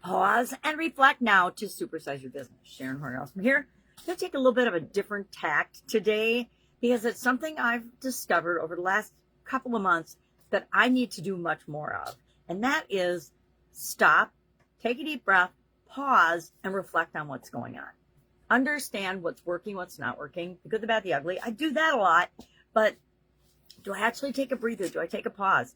Pause and reflect now to supersize your business. Sharon Horne-Ellstrom here. I'm going to take a little bit of a different tact today because it's something I've discovered over the last couple of months that I need to do much more of. And that is stop, take a deep breath, pause, and reflect on what's going on. Understand what's working, what's not working, the good, the bad, the ugly. I do that a lot, but do I actually take a breather? Do I take a pause?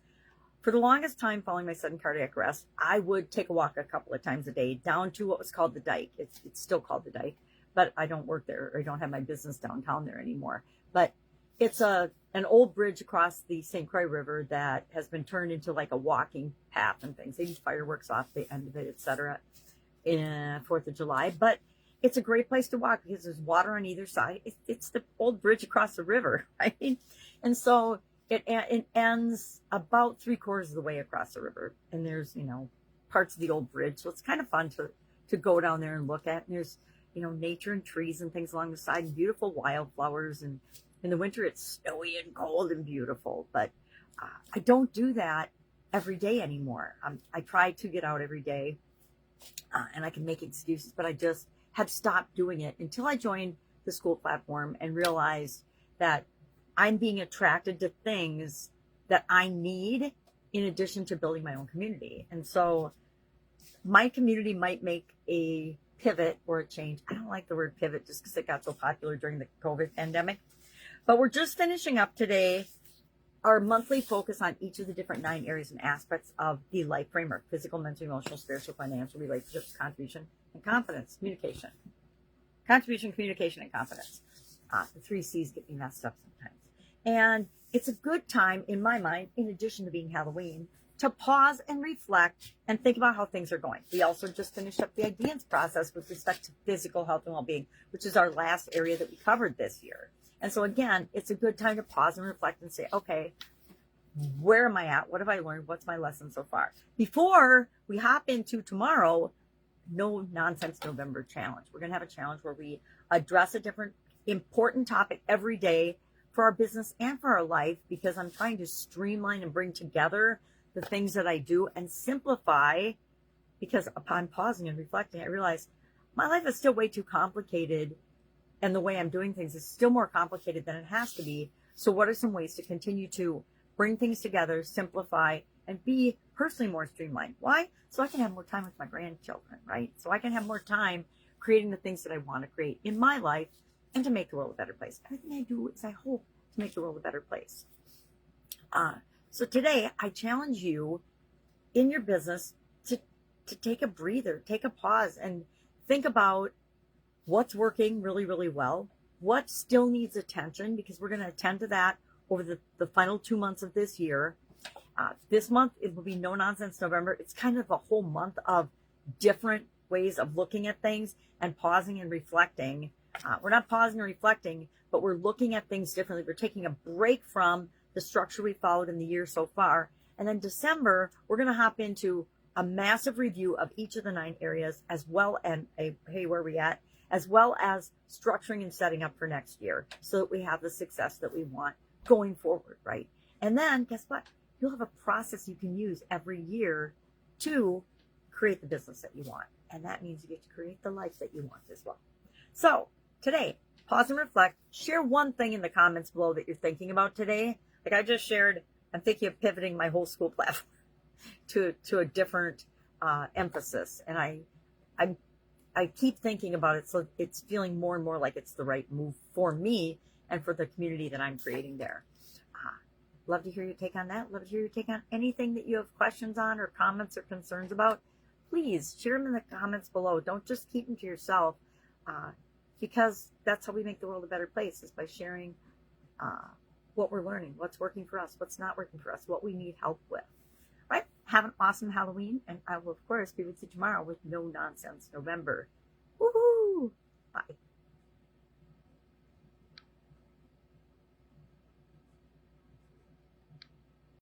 For the longest time following my sudden cardiac arrest, I would take a walk a couple of times a day down to what was called the Dike. It's still called the Dike, but I don't work there, or I don't have my business downtown there anymore. But it's an old bridge across the St. Croix River that has been turned into like a walking path and things. They do fireworks off the end of it, etc. in 4th of July. But it's a great place to walk because there's water on either side. It's the old bridge across the river, right? And so it ends about 3/4 of the way across the river, and there's parts of the old bridge, so it's kind of fun to go down there and look at. And there's nature and trees and things along the side, and beautiful wildflowers. And in the winter it's snowy and cold and beautiful. But I don't do that every day anymore. I try to get out every day, and I can make excuses, but I just have stopped doing it until I joined the school platform and realized that I'm being attracted to things that I need in addition to building my own community. And so my community might make a pivot or a change. I don't like the word pivot just because it got so popular during the COVID pandemic. But we're just finishing up today our monthly focus on each of the different 9 areas and aspects of the life framework: physical, mental, emotional, spiritual, financial, relationships, contribution, and confidence. Communication. Contribution, communication, and confidence. The 3 C's get me messed up sometimes. And it's a good time, in my mind, in addition to being Halloween, to pause and reflect and think about how things are going. We also just finished up the ideas process with respect to physical health and well-being, which is our last area that we covered this year. And so again, it's a good time to pause and reflect and say, okay, where am I at? What have I learned? What's my lesson so far? Before we hop into tomorrow, No Nonsense November challenge. We're going to have a challenge where we address a different important topic every day for our business and for our life, because I'm trying to streamline and bring together the things that I do and simplify, because upon pausing and reflecting, I realized my life is still way too complicated, and the way I'm doing things is still more complicated than it has to be. So what are some ways to continue to bring things together, simplify, and be personally more streamlined? Why? So I can have more time with my grandchildren, right? So I can have more time creating the things that I want to create in my life and to make the world a better place. Everything I do is I hope to make the world a better place. So today I challenge you in your business to take a breather, take a pause, and think about what's working really, really well, what still needs attention, because we're going to attend to that over the final 2 months of this year. This month, it will be No Nonsense November. It's kind of a whole month of different ways of looking at things and pausing and reflecting. We're not pausing and reflecting, but we're looking at things differently. We're taking a break from the structure we followed in the year so far. And then December, we're going to hop into a massive review of each of the 9 areas, as well, and hey, where are we at? As well as structuring and setting up for next year so that we have the success that we want going forward, right? And then guess what? You'll have a process you can use every year to create the business that you want. And that means you get to create the life that you want as well. So today, pause and reflect. Share one thing in the comments below that you're thinking about today. Like I just shared, I'm thinking of pivoting my whole school platform to a different emphasis. And I keep thinking about it, so it's feeling more and more like it's the right move for me and for the community that I'm creating there. Love to hear your take on that. Love to hear your take on anything that you have questions on or comments or concerns about. Please share them in the comments below. Don't just keep them to yourself, because that's how we make the world a better place, is by sharing what we're learning, what's working for us, what's not working for us, what we need help with. Right? Have an awesome Halloween, and I will, of course, be with you tomorrow with No Nonsense November. Woohoo! Bye.